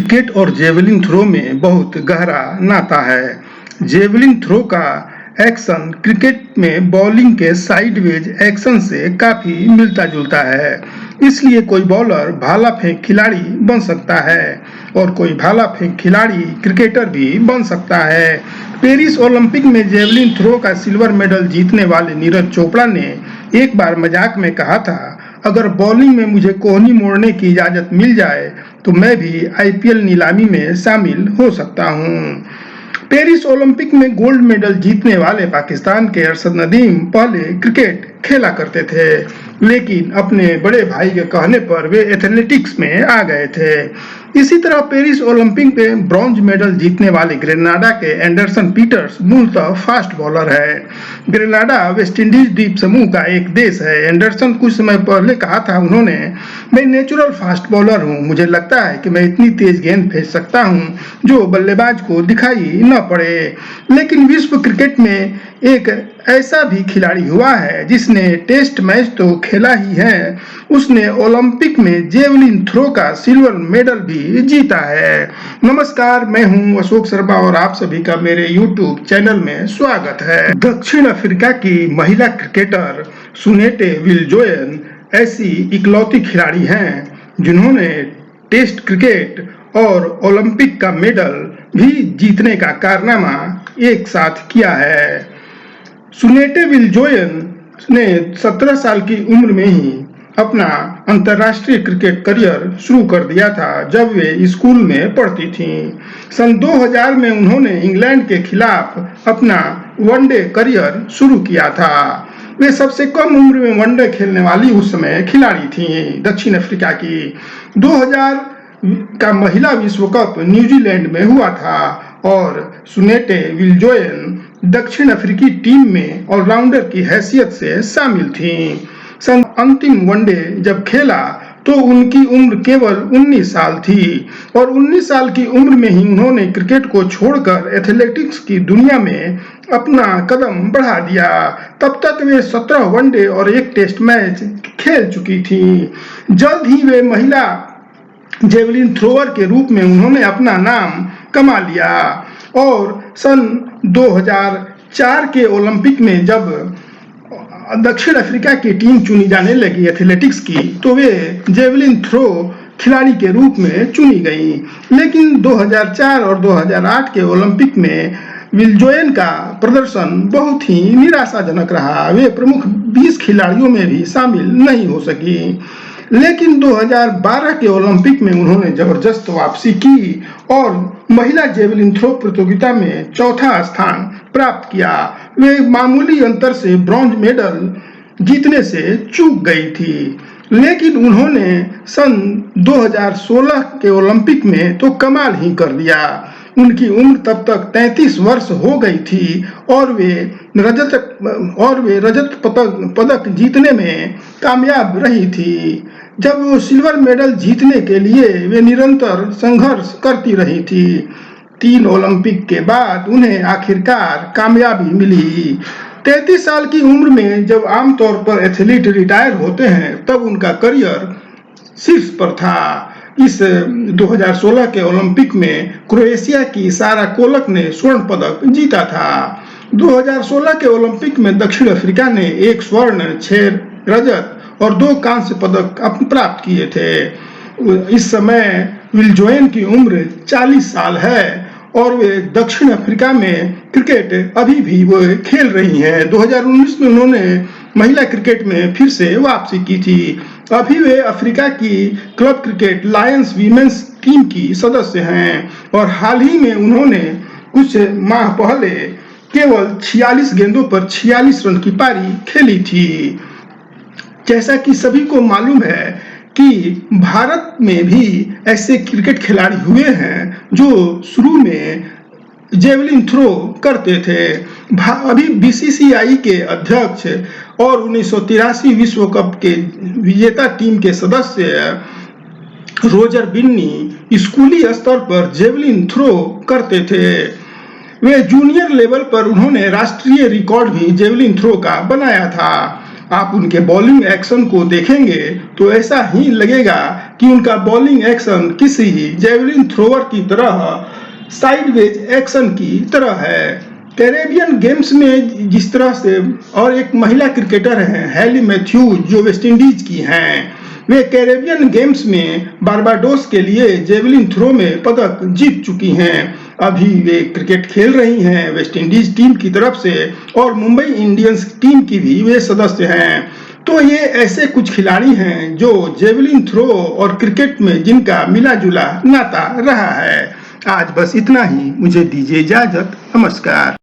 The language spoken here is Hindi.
क्रिकेट और जेवलिन थ्रो में बहुत गहरा नाता है। जेवलिन थ्रो का एक्शन क्रिकेट में बॉलिंग के साइडवेज एक्शन से काफी मिलता जुलता है, इसलिए कोई बॉलर भाला फेंक खिलाड़ी बन सकता है और कोई भाला फेंक खिलाड़ी क्रिकेटर भी बन सकता है। पेरिस ओलंपिक में जेवलिन थ्रो का सिल्वर मेडल जीतने वाले नीरज चोपड़ा ने एक बार मजाक में कहा था, अगर बॉलिंग में मुझे कोहनी मोड़ने की इजाजत मिल जाए तो मैं भी आईपीएल नीलामी में शामिल हो सकता हूं। पेरिस ओलंपिक में गोल्ड मेडल जीतने वाले पाकिस्तान के अरशद नदीम पहले क्रिकेट खेला करते थे, लेकिन अपने बड़े भाई के कहने पर वे एथलेटिक्स में आ गए थे। इसी तरह पेरिस ओलंपिक में ब्रॉन्ज मेडल जीतने वाले ग्रेनाडा के एंडरसन पीटर्स मूलतः फास्ट बॉलर है। ग्रेनाडा वेस्ट इंडीज द्वीप समूह का एक देश है। एंडरसन कुछ समय पहले कहा था उन्होंने, मैं नेचुरल फास्ट बॉलर हूं, मुझे लगता है कि मैं इतनी तेज गेंद फेंक सकता हूं जो बल्लेबाज को दिखाई न पड़े। लेकिन विश्व क्रिकेट में एक ऐसा भी खिलाड़ी हुआ है जिसने टेस्ट मैच तो खेला ही है, उसने ओलंपिक में जेवलिन थ्रो का सिल्वर मेडल भी जीता है। नमस्कार, मैं हूं अशोक शर्मा और आप सभी का मेरे YouTube चैनल में स्वागत है। दक्षिण अफ्रीका की महिला क्रिकेटर सुनेटे विल्जोयन ऐसी इकलौती खिलाड़ी हैं जिन्होंने टेस्ट क्रिकेट और ओलंपिक का मेडल भी जीतने का कारनामा एक साथ किया है। सुनेटे विल्जोयन ने 17 साल की उम्र में ही अपना अंतर्राष्ट्रीय क्रिकेट करियर शुरू कर दिया था जब वे स्कूल में पढ़ती थीं। सन 2000 में उन्होंने इंग्लैंड के खिलाफ अपना वनडे करियर शुरू किया था। वे सबसे कम उम्र में वनडे खेलने वाली उस समय खिलाड़ी थीं। दक्षिण अफ्रीका की 2000 का महिला विश्व कप न्यूजीलैंड में हुआ था और सुनेटे विल्जोयन दक्षिण अफ्रीकी टीम में ऑलराउंडर की हैसियत से शामिल थीं। अंतिम वनडे जब खेला तो उनकी उम्र केवल 19 साल थी और 19 साल की उम्र में ही उन्होंने क्रिकेट को छोड़कर एथलेटिक्स की दुनिया में अपना कदम बढ़ा दिया। तब तक वे 17 वनडे और एक टेस्ट मैच खेल चुकी थीं। जल्द ही वे महिला जेवलिन थ्रोअर के रूप में उन्होंने अपना नाम कमा लिया और सन 2004 के ओलंपिक में जब दक्षिण अफ्रीका की टीम चुनी जाने लगी एथलेटिक्स की तो वे जेवलिन थ्रो खिलाड़ी के रूप में चुनी गई। लेकिन 2004 और 2008 के ओलंपिक में विल्जोयन का प्रदर्शन बहुत ही निराशाजनक रहा। वे प्रमुख 20 खिलाड़ियों में भी शामिल नहीं हो सकी। लेकिन 2012 के ओलंपिक में उन्होंने जबरदस्त वापसी की और महिला जेवलिन थ्रो प्रतियोगिता में चौथा स्थान प्राप्त किया। वे मामूली अंतर से ब्रॉन्ज मेडल जीतने से चूक गई थी, लेकिन उन्होंने सन 2016 के ओलंपिक में तो कमाल ही कर दिया। उनकी उम्र तब तक 33 वर्ष हो गई थी और वे रजत पदक जीतने में कामयाब रही थी। जब वो सिल्वर मेडल जीतने के लिए वे निरंतर संघर्ष करती रही थी। 3 ओलंपिक के बाद उन्हें आखिरकार कामयाबी मिली। 33 साल की उम्र में जब आमतौर पर एथलीट रिटायर होते हैं तब उनका करियर शीर्ष पर था। इस 2016 के ओलंपिक में क्रोएशिया की सारा कोलक ने स्वर्ण पदक जीता था। 2016 के ओलंपिक में दक्षिण अफ्रीका ने 1 स्वर्ण, 6 रजत और 2 कांस्य पदक प्राप्त किए थे। इस समय विल्जोयन की उम्र 40 साल है और वे दक्षिण अफ्रीका में क्रिकेट अभी भी वो खेल रही हैं। 2019 में उन्होंने महिला क्रिकेट में फिर से वापसी की थी। अभी वे अफ्रीका की club cricket Lions women's team की सदस्य हैं और हाल ही में उन्होंने कुछ माह पहले केवल 46 गेंदों पर 46 रन की पारी खेली थी। जैसा कि सभी को मालूम है कि भारत में भी ऐसे क्रिकेट खिलाड़ी हुए हैं जो शुरू में जेवलिन थ्रो करते थे। अभी बीसीसीआई के अध्यक्ष और 1983 विश्व कप के विजेता टीम के सदस्य रोजर बिन्नी स्कूली स्तर पर जेवलिन थ्रो करते थे। वे जूनियर लेवल पर उन्होंने राष्ट्रीय रिकॉर्ड भी जेवलिन थ्रो का बनाया था। आप उनके बॉलिंग एक्शन को देखेंगे तो ऐसा ही लगेगा कि उनका बॉलिंग एक्शन किसी जेवलिन थ्रोअर की तरह साइडवेज एक्शन की तरह है। कैरेबियन गेम्स में जिस तरह से और एक महिला क्रिकेटर हैं हैली मैथ्यूज जो वेस्टइंडीज की हैं, वे कैरेबियन गेम्स में बारबाडोस के लिए जेवलिन थ्रो में पदक जीत चुकी हैं। अभी वे क्रिकेट खेल रही हैं वेस्टइंडीज टीम की तरफ से और मुंबई इंडियंस टीम की भी वे सदस्य हैं। तो ये ऐसे कुछ खिलाड़ी हैं जो जेवलिन थ्रो और क्रिकेट में जिनका मिला जुला नाता रहा है। आज बस इतना ही, मुझे दीजिए इजाजत, नमस्कार।